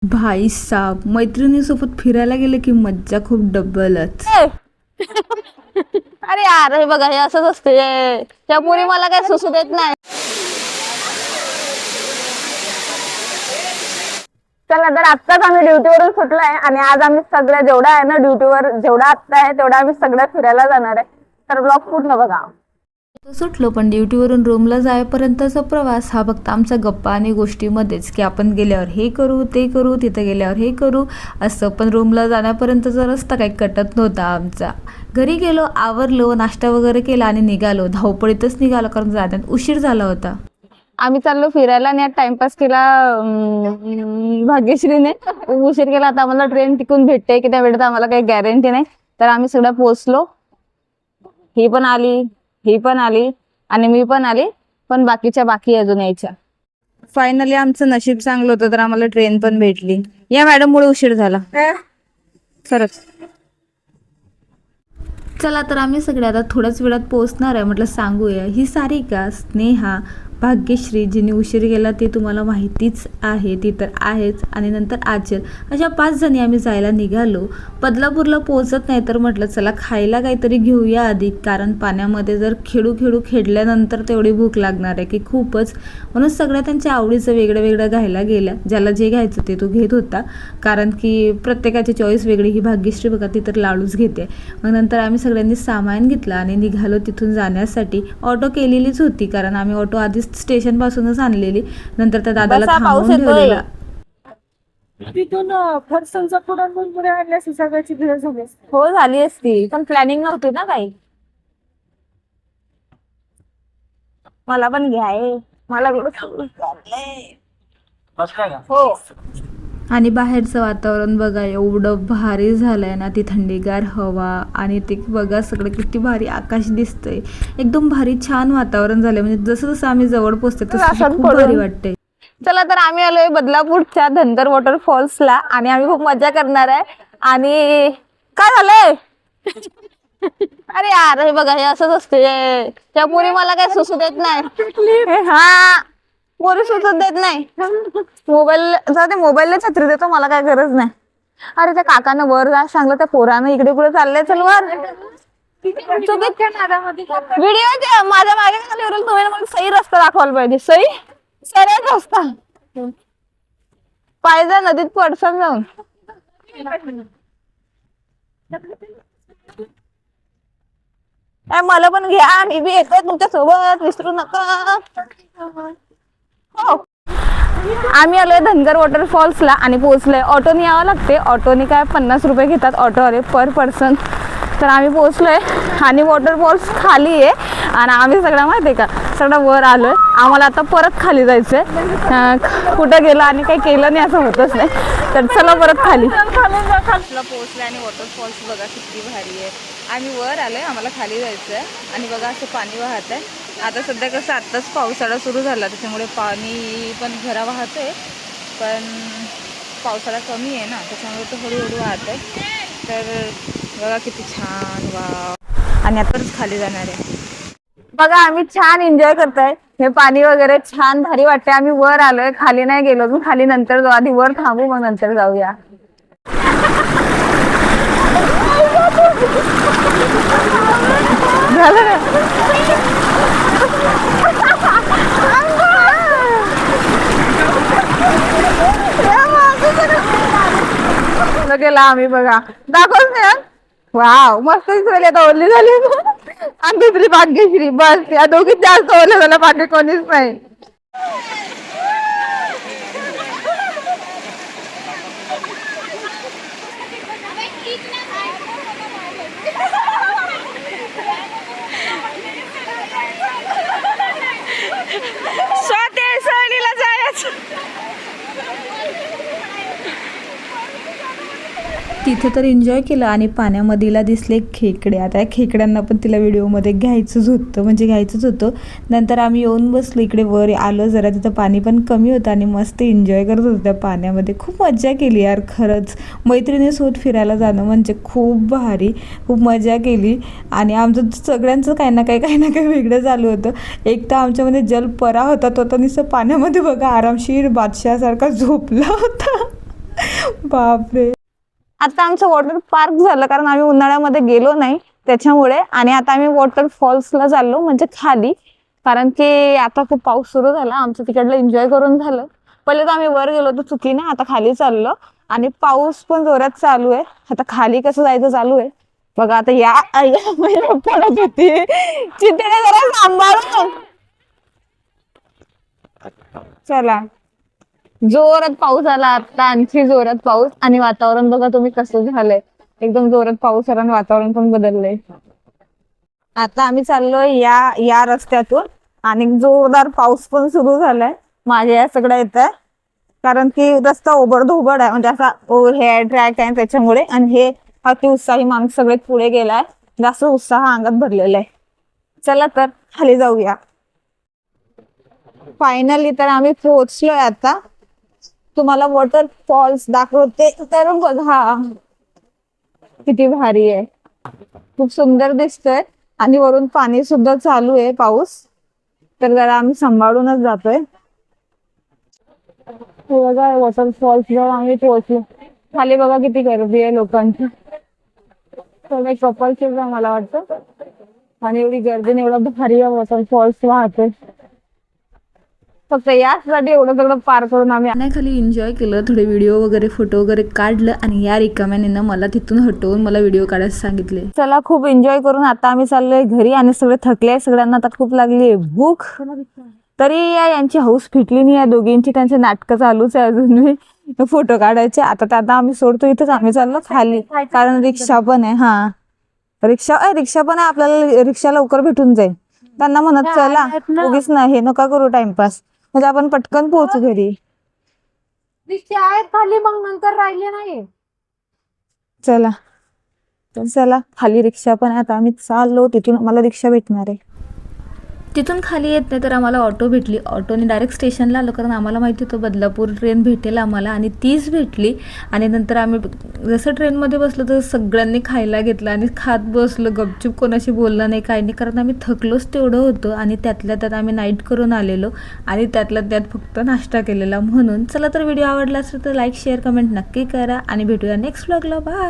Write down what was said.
भाई साहब, मैत्रिणीसोबत फिरायला गेले की मज्जा खूप डबलच. अरे यार हे बघा हे असंच असते. त्या मुली मला काय सुसू देत नाही. चला तर आत्ताच आम्ही ड्युटीवरून सुटलोय आणि आज आम्ही सगळ्या जेवढा आहे ना ड्युटीवर जेवढा आत्ता आहे तेवढा आम्ही सगळ्या फिरायला जाणार आहे. तर ब्लॉग पूर्ण बघा. सुटलो पण ड्युटीवरून रूमला जायपर्यंतचा प्रवास हा फक्त आमच्या गप्पा आणि गोष्टीमध्येच, की आपण गेल्यावर हे करू ते करू, तिथं गेल्यावर हे करू असं. पण रूमला जाण्यापर्यंतचा रस्ता काही कटत नव्हता आमचा. घरी गेलो, आवरलो, नाश्ता वगैरे केला आणि निघालो. धावपळीतच निघालो कारण जाण्यात उशीर झाला होता. आम्ही चाललो फिरायला आणि टाइमपास केला. भाग्यश्रीने उशीर केला. आता आम्हाला ट्रेन टिकून भेटते की त्या वेळेत आम्हाला काही गॅरंटी नाही. तर आम्ही सगळं पोहोचलो. ही पण आली, ही पण आली आणि मी पण आली, पण बाकीच्या बाकी अजून यायच्या. फायनली आमचं नशीब चांगलं होतं तर आम्हाला ट्रेन पण भेटली. या मॅडम मुळे उशीर झाला खरंच. चला तर आम्ही सगळे आता थोड्याच वेळात पोहोचणार आहे. म्हटलं सांगूया, ही सारिका, स्नेहा, भाग्यश्री जिने उशीर केला ते तुम्हाला माहितीच आहे, ती तर आहेच, आणि नंतर आचल, अशा 5 जणी आम्ही जायला निघालो. बदलापूरला पोहोचत नाही तर म्हटलं चला खायला काहीतरी घेऊया आधी, कारण पाण्यामध्ये जर खेळू खेळू खेळल्यानंतर तेवढी भूक लागणार आहे की खूपच. म्हणून सगळ्या त्यांच्या आवडीचं वेगळं वेगळं घ्यायला गेल्या. ज्याला जे घ्यायचं ते तो घेत होता, कारण की प्रत्येकाची चॉईस वेगळी. ही भाग्यश्री बघा ती तर लाडूच घेते. मग नंतर आम्ही सगळ्यांनी सामान घेतलं आणि निघालो तिथून जाण्यासाठी. ऑटो केलेलीच होती कारण आम्ही ऑटो आधीच स्टेशन पासूनच आणलेली. नंतर त्या दादाला थांबवून ठेवलेला. तिथून फरसांचा पुडा मुरमुरे आणल्यास सगळ्याची भेळ झाली. हो झाली असती पण प्लॅनिंग नव्हती ना काही. मला पण घ्याय, मला हो. आणि बाहेरचं वातावरण बघा एवढं भारी झालंय ना, ती थंडीगार हवा आणि ते बघा सगळं किती भारी आकाश दिसतंय. एकदम भारी छान वातावरण झालंय. म्हणजे जसं जसं आम्ही जवळ पोहोचते तसं खूप भारी वाटतंय. चला तर आम्ही आलोय बदलापूरच्या धनगर वॉटरफॉल्सला आणि आम्ही खूप मजा करणार आहे. आणि काय झालंय अरे यार हे बघा हे असंच असते. त्या मुली मला काय सुसू देत नाही. हा पोरी सुचत देत नाही. मोबाईल जाते, मोबाईलला छत्री देतो, मला काय गरज नाही. अरे त्या काकानं वर जा सांगलं, त्या पोरानं इकडे कुठे चाललंय, चल वर. व्हिडिओ माझ्या मागे खाली वरून तुम्ही मला सही रस्ता दाखवायला पाहिजे. सही सरळ रस्ता पाहिजे नदीत पडसन जाऊन. मला पण घ्या, मी बी येतोय तुमच्या सोबत, विसरू नका. हो. आम्ही आलोय धनगर वॉटरफॉल्सला आणि पोहोचलोय. ऑटोने यावं लागते. ऑटोने काय 50 रुपये घेतात ऑटोवाले पर पर्सन. तर आम्ही पोहोचलोय आणि वॉटरफॉल्स खाली आहे आणि आम्ही सगळं माहिती आहे का सगळं वर आलोय. आम्हाला आता परत खाली जायचंय. कुठं गेलं आणि काही केलं नाही असं होतच नाही. तर चला परत खाली पोहोचलोय आणि वॉटरफॉल्स बघा किती भारी आहे. आम्ही वर आलोय, आम्हाला खाली जायचंय आणि बघा असं पाणी वाहत आहे. आता सध्या कसं आत्ताच पावसाळा सुरू झाला त्याच्यामुळे पाणी पण घरा वाहत आहे, पण पावसाळा कमी आहे ना त्याच्यामुळे तो हळूहळू वाहत आहे. तर बघा किती छान वाव. आणि आताच खाली जाणार आहे. बघा आम्ही छान एन्जॉय करतोय. हे पाणी वगैरे छान भारी वाटतंय. आम्ही वर आलोय, खाली नाही गेलो अजून. खाली नंतर जाऊ, आधी वर थांबू मग नंतर जाऊया. झालं ना गेला आम्ही बघा दाखवच नाही. वाव मस्त दिसली. आता ओरली झाली आणि दुसरी भाग्यश्री, बस या दोघीच जास्त ओरले झालं, बाकी कोणीच नाही. सहलीला जायचं. तिथे तर एन्जॉय केलं आणि पाण्यामधीला दिसले खेकडे. आता या खेकड्यांना पण तिला व्हिडिओमध्ये घ्यायचंच होतं. नंतर आम्ही येऊन बसलो इकडे वर आलो जरा, तिथं पाणी पण कमी होतं आणि मस्त एन्जॉय करत होतो त्या पाण्यामध्ये. खूप मजा केली यार खरंच. मैत्रिणीसोबत फिरायला जाणं म्हणजे खूप भारी, खूप मजा केली. आणि आमचं सगळ्यांचं काही ना काही वेगळं चालू होतं. एक तर आमच्यामध्ये जलपरा होता, तो तर नुसतं पाण्यामध्ये बघा आरामशीर बादशाहसारखा झोपला होता. बापरे. आता आमचं वॉटर पार्क झालं कारण आम्ही उन्हाळ्यामध्ये गेलो नाही त्याच्यामुळे. आणि आता आम्ही वॉटरफॉल्सला चाललो म्हणजे खाली, कारण की आता खूप पाऊस सुरू झाला. आमचं तिकडलं एन्जॉय करून झालं. पहिले तर आम्ही वर गेलो तर चुकीने, आता खाली चाललो आणि पाऊस पण जोरात चालू आहे. आता खाली कसं जायचं चालू आहे बघा. आता या पडत होती चिंतेने, जरा सांभाळून चला. जोरात पाऊस आला आता, आणखी जोरात पाऊस. आणि वातावरण बघा तुम्ही कसं झालंय, एकदम जोरात पाऊस आला आणि वातावरण पण बदललंय. आता आम्ही चाललोय या रस्त्यातून आणि जोरदार पाऊस पण सुरू झालाय. माझ्या या सगळं येत आहे कारण की रस्ता ओबडधोबड आहे, म्हणजे असा हे ट्रॅक आहे त्याच्यामुळे. आणि हे अति उत्साही माणूस सगळे पुढे गेलाय, जास्त उत्साह अंगात भरलेला आहे. चला तर खाली जाऊया. फायनली तर आम्ही पोहोचलोय. आता तुम्हाला वॉटरफॉल्स दाखवते तर बघा किती भारी आहे, खूप सुंदर दिसतोय. आणि वरून पाणी सुद्धा चालू आहे, पाऊस. तर जरा आम्ही सांभाळूनच जातोय. बघा वॉटरफॉल्स जवळ आम्ही पोहोचलो. खाली बघा किती गर्दी आहे लोकांची. सगळे कपल्स मला वाटतं. आणि एवढी गर्दीने एवढा भारी वॉटरफॉल्स वाहतोय. फक्त यासाठी एवढं सगळं पार करून आम्ही खाली एन्जॉय केलं, थोडे व्हिडिओ वगैरे फोटो वगैरे काढलं. आणि या रिकाम्याने मला तिथून हटवून मला व्हिडिओ काढायला सांगितले. चला खूप एन्जॉय करून आता आम्ही चाललोय घरी. आणि सगळे थकले, सगळ्यांना आता खूप लागली आहे भूक. तरी यांची हौस फिटली नाही, या दोघींची. त्यांचे नाटकं चालूच आहे अजून मी फोटो काढायचे. आता आम्ही सोडतो इथंच, आम्ही चाललो खाली कारण रिक्षा पण आहे. हा रिक्षा पण आहे, आपल्याला रिक्षा लवकर भेटून जाईल. त्यांना म्हणत चला उगीच नाही, हे नका करू टाइमपास, म्हणजे आपण पटकन पोहोचू घरी. रिक्षा आहेत खाली, मग नंतर राहिले नाही. चला खाली रिक्षा पण आहे. आता आम्ही चाललो, तिथून आम्हाला रिक्षा भेटणार आहे. तिथून खाली येत नाही तर आम्हाला ऑटो भेटली. ऑटोने डायरेक्ट स्टेशनला आलो कारण आम्हाला माहिती होतं बदलापूर ट्रेन भेटेल आम्हाला. आणि तीच भेटली. आणि नंतर आम्ही जसं ट्रेनमध्ये बसलो तर सगळ्यांनी खायला घेतलं आणि खात बसलो. गपचूप कोणाशी बोलला नाही, काही नाही, कारण आम्ही थकलोच तेवढं होतं. आणि त्यातल्या त्यात आम्ही नाईट करून आलेलो आणि त्यातल्या त्यात फक्त नाश्ता केलेला. म्हणून चला तर व्हिडिओ आवडला असेल तर लाईक शेअर कमेंट नक्की करा आणि भेटूया नेक्स्ट व्लॉगला. बाय.